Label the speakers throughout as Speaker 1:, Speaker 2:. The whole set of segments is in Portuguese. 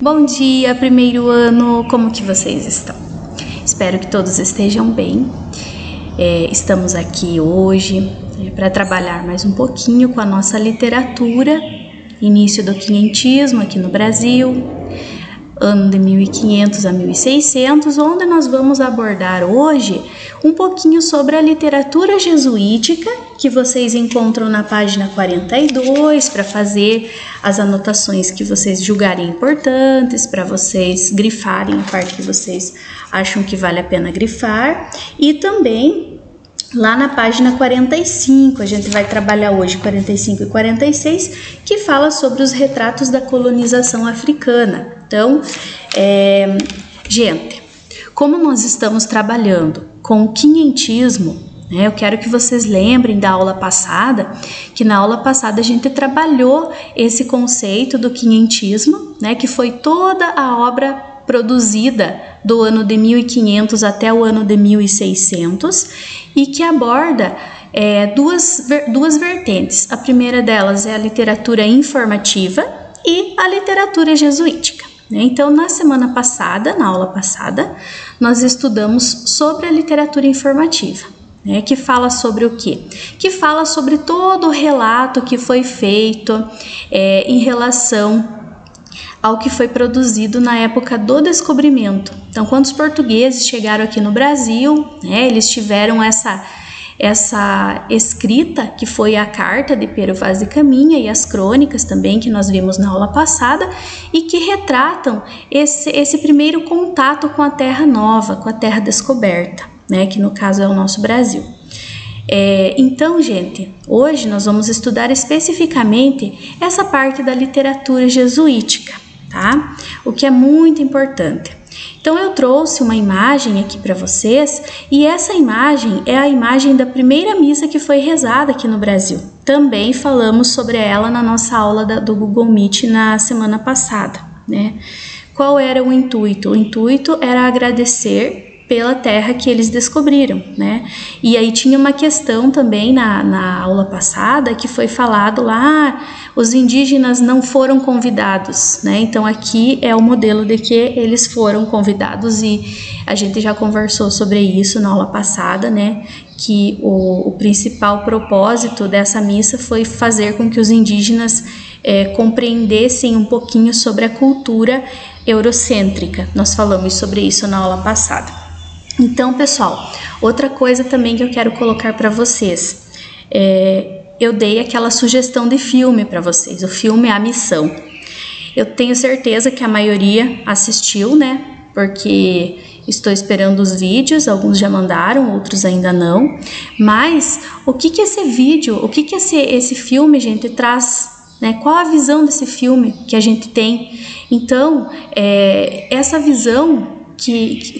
Speaker 1: Bom dia, primeiro ano, como que vocês estão? Espero que todos estejam bem. Estamos aqui hoje para trabalhar mais um pouquinho com a nossa literatura, início do quinhentismo aqui no Brasil, ano de 1500 a 1600, onde nós vamos abordar hoje um pouquinho sobre a literatura jesuítica, que vocês encontram na página 42, para fazer as anotações que vocês julgarem importantes, para vocês grifarem a parte que vocês acham que vale a pena grifar, e também lá na página 45, a gente vai trabalhar hoje 45 e 46, que fala sobre os retratos da colonização africana. Então, gente, como nós estamos trabalhando com o quinhentismo, né, eu quero que vocês lembrem da aula passada, que na aula passada a gente trabalhou esse conceito do quinhentismo, né, que foi toda a obra produzida do ano de 1500 até o ano de 1600 e que aborda duas vertentes. A primeira delas é a literatura informativa e a literatura jesuítica. Então, na semana passada, na aula passada, nós estudamos sobre a literatura informativa, né, que fala sobre o quê? Que fala sobre todo o relato que foi feito em relação ao que foi produzido na época do descobrimento. Então, quando os portugueses chegaram aqui no Brasil, né, eles tiveram essa escrita, que foi a carta de Pero Vaz de Caminha e as crônicas também, que nós vimos na aula passada, e que retratam esse primeiro contato com a terra nova, com a terra descoberta, né, que no caso é o nosso Brasil. Então, gente, hoje nós vamos estudar especificamente essa parte da literatura jesuítica, tá? O que é muito importante. Então, eu trouxe uma imagem aqui para vocês, e essa imagem é a imagem da primeira missa que foi rezada aqui no Brasil. Também falamos sobre ela na nossa aula do Google Meet na semana passada, né? Qual era o intuito? O intuito era agradecer pela terra que eles descobriram, né? E aí tinha uma questão também na aula passada que foi falado lá, os indígenas não foram convidados, né? Então aqui é o modelo de que eles foram convidados, e a gente já conversou sobre isso na aula passada, né? Que o principal propósito dessa missa foi fazer com que os indígenas compreendessem um pouquinho sobre a cultura eurocêntrica. Nós falamos sobre isso na aula passada. Então, pessoal, outra coisa também que eu quero colocar para vocês, eu dei aquela sugestão de filme para vocês, o filme A Missão. Eu tenho certeza que a maioria assistiu, né? Porque estou esperando os vídeos, alguns já mandaram, outros ainda não. Mas o que esse vídeo, o que esse filme, gente, traz? Né? Qual a visão desse filme que a gente tem? Então, essa visão,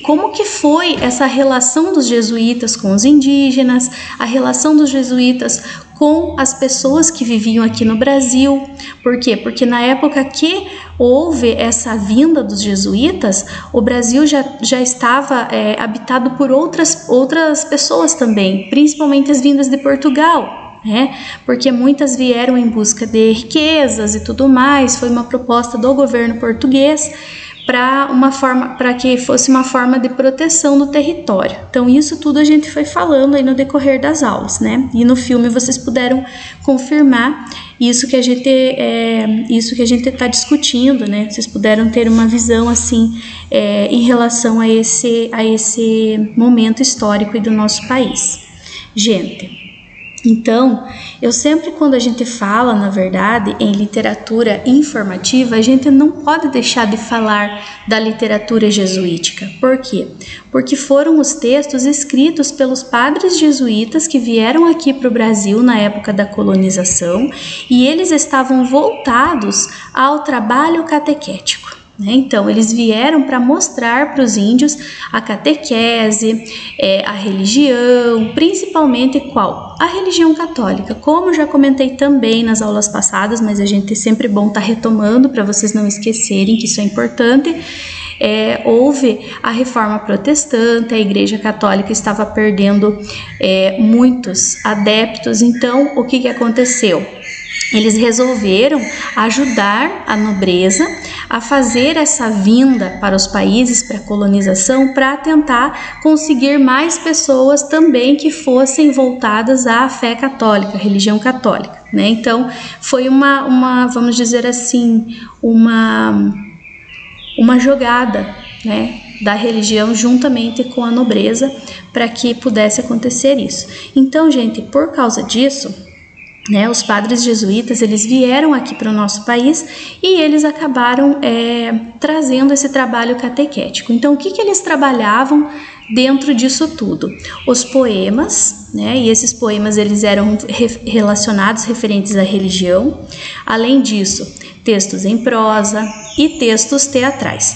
Speaker 1: como que foi essa relação dos jesuítas com os indígenas, a relação dos jesuítas com as pessoas que viviam aqui no Brasil. Por quê? Porque na época que houve essa vinda dos jesuítas, o Brasil já estava habitado por outras pessoas também, principalmente as vindas de Portugal, né? Porque muitas vieram em busca de riquezas e tudo mais. Foi uma proposta do governo português para que fosse uma forma de proteção do território. Então, isso tudo a gente foi falando aí no decorrer das aulas, né? E no filme vocês puderam confirmar isso que a gente está discutindo, né? Vocês puderam ter uma visão assim em relação a esse momento histórico do nosso país. Gente, então, eu sempre, quando a gente fala, na verdade, em literatura informativa, a gente não pode deixar de falar da literatura jesuítica. Por quê? Porque foram os textos escritos pelos padres jesuítas que vieram aqui para o Brasil na época da colonização, e eles estavam voltados ao trabalho catequético. Então, eles vieram para mostrar para os índios a catequese, a religião, principalmente qual? A religião católica. Como eu já comentei também nas aulas passadas, mas a gente é sempre bom estar retomando para vocês não esquecerem que isso é importante. Houve a reforma protestante, a Igreja Católica estava perdendo muitos adeptos. Então, o que aconteceu? eles resolveram ajudar a nobreza a fazer essa vinda para os países, para a colonização, para tentar conseguir mais pessoas também que fossem voltadas à fé católica, à religião católica, né? Então, foi vamos dizer assim, uma jogada, né, da religião juntamente com a nobreza para que pudesse acontecer isso. Então, gente, por causa disso, né, os padres jesuítas, eles vieram aqui para o nosso país e eles acabaram trazendo esse trabalho catequético. Então, o que eles trabalhavam dentro disso tudo? Os poemas, né, e esses poemas eles eram relacionados, referentes à religião. Além disso, textos em prosa e textos teatrais.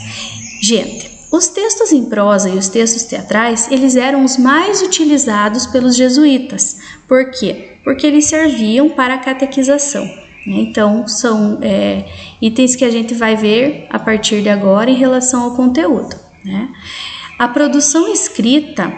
Speaker 1: Gente, os textos em prosa e os textos teatrais, eles eram os mais utilizados pelos jesuítas. Por quê? Porque eles serviam para a catequização, né? Então, são itens que a gente vai ver a partir de agora em relação ao conteúdo, né? A produção escrita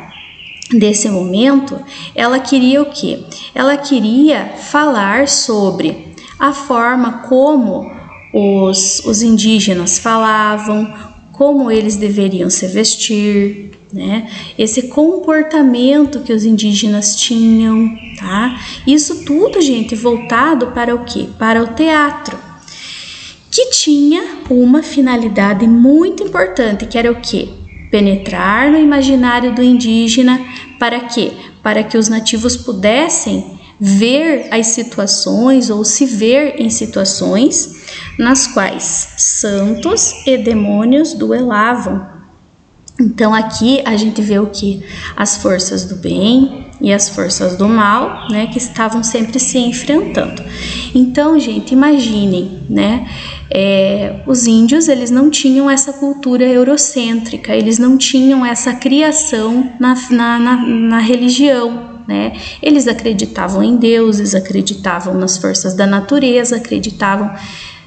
Speaker 1: desse momento, ela queria o quê? Ela queria falar sobre a forma como os indígenas falavam, como eles deveriam se vestir, né? Esse comportamento que os indígenas tinham, tá? Isso tudo, gente, voltado para o quê? Para o teatro, que tinha uma finalidade muito importante, que era o quê? Penetrar no imaginário do indígena, para quê? Para que os nativos pudessem ver as situações ou se ver em situações nas quais santos e demônios duelavam. Então aqui a gente vê o que? As forças do bem e as forças do mal, né, que estavam sempre se enfrentando. Então, gente, imaginem, né, os índios, eles não tinham essa cultura eurocêntrica, eles não tinham essa criação na religião, né? Eles acreditavam em deuses, acreditavam nas forças da natureza, acreditavam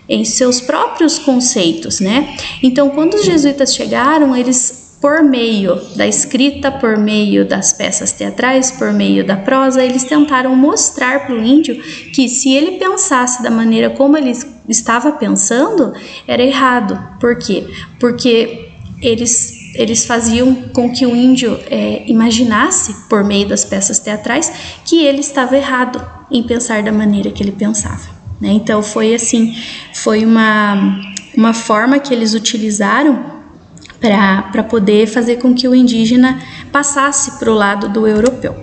Speaker 1: em seus próprios conceitos, né? Então, quando os jesuítas chegaram, eles, por meio da escrita, por meio das peças teatrais, por meio da prosa, eles tentaram mostrar para o índio que se ele pensasse da maneira como ele estava pensando, era errado. Por quê? Porque eles faziam com que o índio imaginasse, por meio das peças teatrais, que ele estava errado em pensar da maneira que ele pensava, né? Então foi assim, foi uma forma que eles utilizaram para poder fazer com que o indígena passasse para o lado do europeu.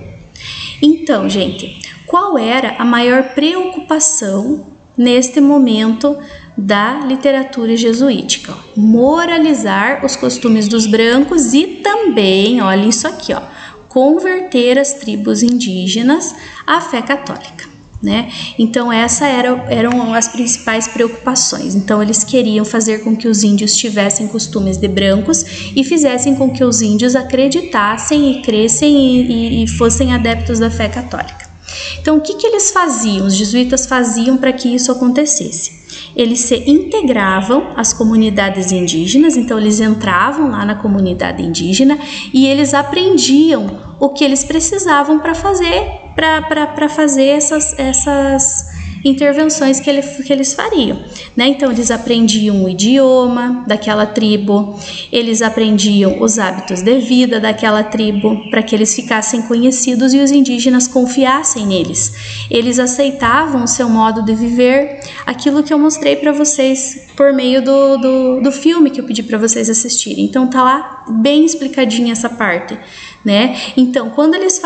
Speaker 1: Então, gente, qual era a maior preocupação neste momento da literatura jesuítica? Moralizar os costumes dos brancos e também, olha isso aqui, ó, converter as tribos indígenas à fé católica, né? Então essas eram as principais preocupações. Então eles queriam fazer com que os índios tivessem costumes de brancos e fizessem com que os índios acreditassem e crescem e fossem adeptos da fé católica. Então o que eles faziam? Os jesuítas faziam para que isso acontecesse? Eles se integravam às comunidades indígenas, então eles entravam lá na comunidade indígena e eles aprendiam o que eles precisavam para fazer essas intervenções que eles fariam, né? Então eles aprendiam o idioma daquela tribo, eles aprendiam os hábitos de vida daquela tribo para que eles ficassem conhecidos e os indígenas confiassem neles. Eles aceitavam o seu modo de viver, aquilo que eu mostrei para vocês por meio do filme que eu pedi para vocês assistirem. Então tá lá bem explicadinha essa parte, né? Então, quando eles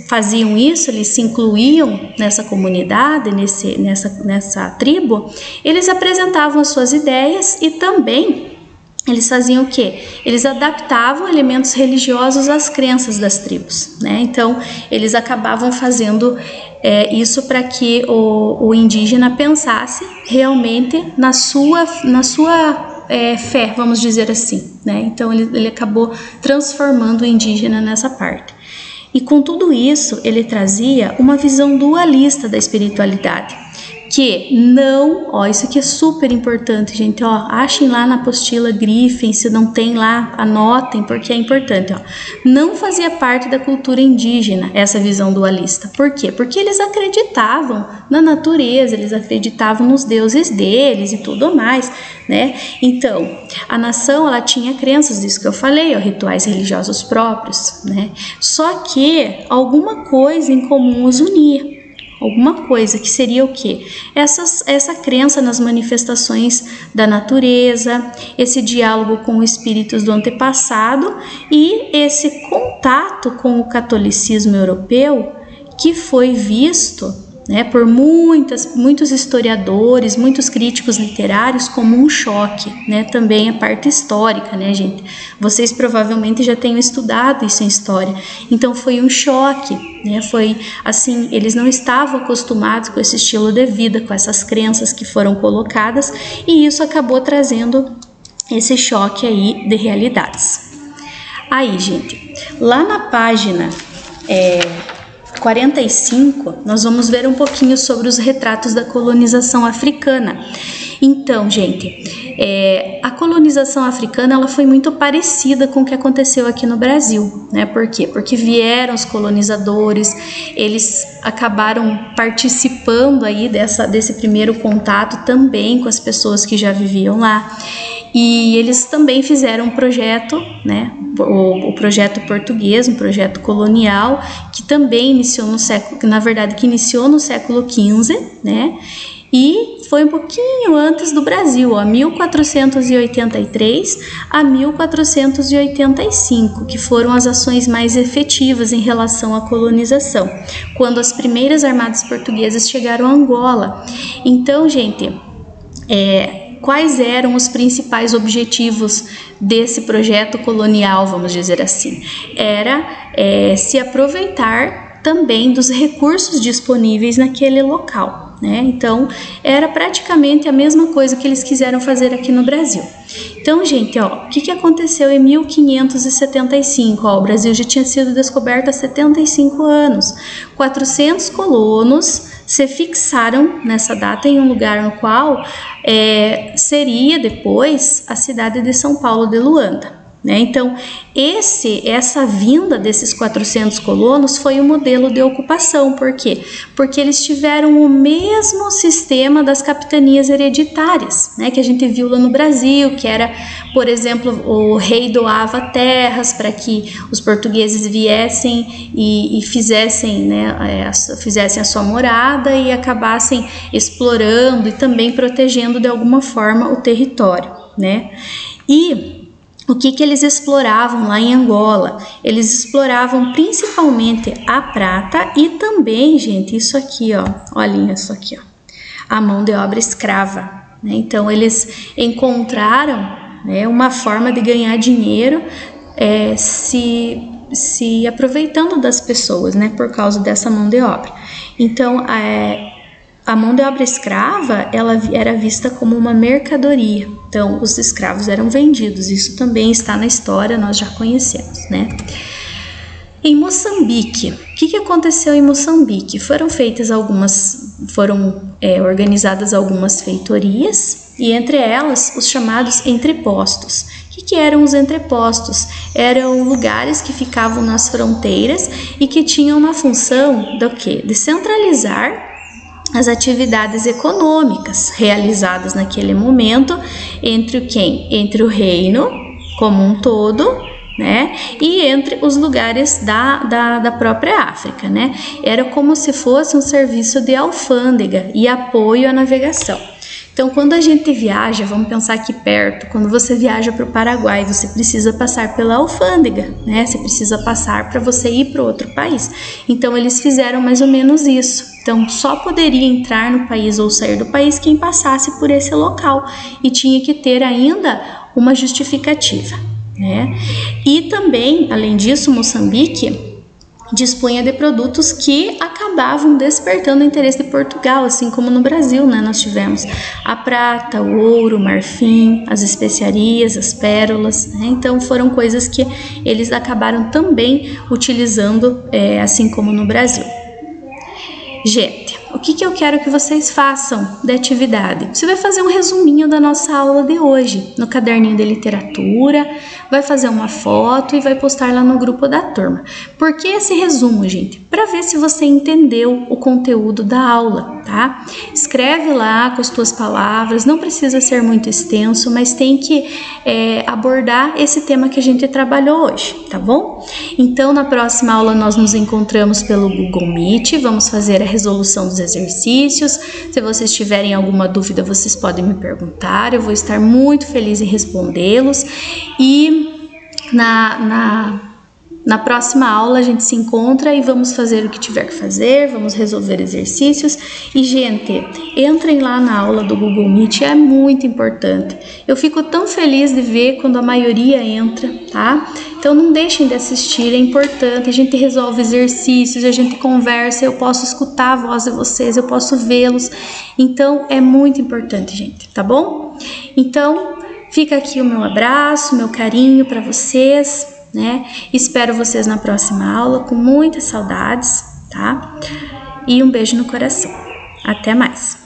Speaker 1: faziam isso, eles se incluíam nessa comunidade, nessa tribo, eles apresentavam as suas ideias e também eles faziam o quê? Eles adaptavam elementos religiosos às crenças das tribos, né? Então, eles acabavam fazendo isso para que o indígena pensasse realmente na sua fé, vamos dizer assim, né? Então ele acabou transformando o indígena nessa parte. E com tudo isso, ele trazia uma visão dualista da espiritualidade. que não, ó, isso aqui é super importante, gente, ó, achem lá na apostila, grifem, se não tem lá, anotem, porque é importante, ó, não fazia parte da cultura indígena essa visão dualista. Por quê? Porque eles acreditavam na natureza, eles acreditavam nos deuses deles e tudo mais, né? Então, a nação, ela tinha crenças, disso que eu falei, ó, rituais religiosos próprios, né? Só que alguma coisa em comum os unia. Alguma coisa que seria o quê? Essa crença nas manifestações da natureza, esse diálogo com espíritos do antepassado e esse contato com o catolicismo europeu que foi visto, né, por muitos historiadores, muitos críticos literários como um choque, né, também a parte histórica, né, gente? Vocês provavelmente já tenham estudado isso em história. Então foi um choque, né? Foi assim, eles não estavam acostumados com esse estilo de vida, com essas crenças que foram colocadas, e isso acabou trazendo esse choque aí de realidades. Aí, gente, lá na página 45, nós vamos ver um pouquinho sobre os retratos da colonização africana. Então, gente, a colonização africana, ela foi muito parecida com o que aconteceu aqui no Brasil, né? Por quê? Porque vieram os colonizadores, eles acabaram participando aí desse primeiro contato também com as pessoas que já viviam lá. E eles também fizeram um projeto, né, o projeto português, um projeto colonial, que também iniciou no século XV, né, e foi um pouquinho antes do Brasil, ó, 1483 a 1485, que foram as ações mais efetivas em relação à colonização, quando as primeiras armadas portuguesas chegaram a Angola. Então, gente, quais eram os principais objetivos desse projeto colonial, vamos dizer assim? Era se aproveitar também dos recursos disponíveis naquele local, né? Então, era praticamente a mesma coisa que eles quiseram fazer aqui no Brasil. Então, gente, ó, o que aconteceu em 1575? Ó, o Brasil já tinha sido descoberto há 75 anos. 400 colonos se fixaram nessa data em um lugar no qual seria depois a cidade de São Paulo de Luanda, né? Então, essa vinda desses 400 colonos foi um modelo de ocupação. Por quê? Porque eles tiveram o mesmo sistema das capitanias hereditárias, né, que a gente viu lá no Brasil, que era, por exemplo, o rei doava terras para que os portugueses viessem e fizessem, né, fizessem a sua morada e acabassem explorando e também protegendo de alguma forma o território, né? E o que eles exploravam lá em Angola? Eles exploravam principalmente a prata e também, gente, isso aqui, ó, olhem isso aqui, ó, a mão de obra escrava, né? Então, eles encontraram, né, uma forma de ganhar dinheiro se aproveitando das pessoas, né, por causa dessa mão de obra. Então, a mão de obra escrava, ela era vista como uma mercadoria. Então, os escravos eram vendidos. Isso também está na história, nós já conhecemos, né? Em Moçambique, o que aconteceu em Moçambique? Foram organizadas algumas feitorias, e entre elas os chamados entrepostos. O que eram os entrepostos? Eram lugares que ficavam nas fronteiras e que tinham uma função do quê? De centralizar as atividades econômicas realizadas naquele momento entre quem? Entre o reino como um todo, né? E entre os lugares da própria África, né? Era como se fosse um serviço de alfândega e apoio à navegação. Então, quando a gente viaja, vamos pensar aqui perto, quando você viaja para o Paraguai, você precisa passar pela alfândega, né? Você precisa passar para você ir para outro país. Então, eles fizeram mais ou menos isso. Então, só poderia entrar no país ou sair do país quem passasse por esse local e tinha que ter ainda uma justificativa, né? E também, além disso, Moçambique dispunha de produtos que acabavam despertando o interesse de Portugal, assim como no Brasil, né? Nós tivemos a prata, o ouro, o marfim, as especiarias, as pérolas, né? Então foram coisas que eles acabaram também utilizando, assim como no Brasil. Gente, o que eu quero que vocês façam de atividade? Você vai fazer um resuminho da nossa aula de hoje no caderninho de literatura, vai fazer uma foto e vai postar lá no grupo da turma. Por que esse resumo, gente? Para ver se você entendeu o conteúdo da aula, tá? Escreve lá com as tuas palavras, não precisa ser muito extenso, mas tem que abordar esse tema que a gente trabalhou hoje, tá bom? Então, na próxima aula nós nos encontramos pelo Google Meet, vamos fazer a resolução dos exercícios. Se vocês tiverem alguma dúvida, vocês podem me perguntar, eu vou estar muito feliz em respondê-los. E na próxima aula a gente se encontra e vamos fazer o que tiver que fazer, vamos resolver exercícios. E, gente, entrem lá na aula do Google Meet, é muito importante. Eu fico tão feliz de ver quando a maioria entra, tá? Então não deixem de assistir, é importante, a gente resolve exercícios, a gente conversa, eu posso escutar a voz de vocês, eu posso vê-los. Então é muito importante, gente, tá bom? Então fica aqui o meu abraço, meu carinho para vocês, né? Espero vocês na próxima aula com muitas saudades, tá? E um beijo no coração. Até mais!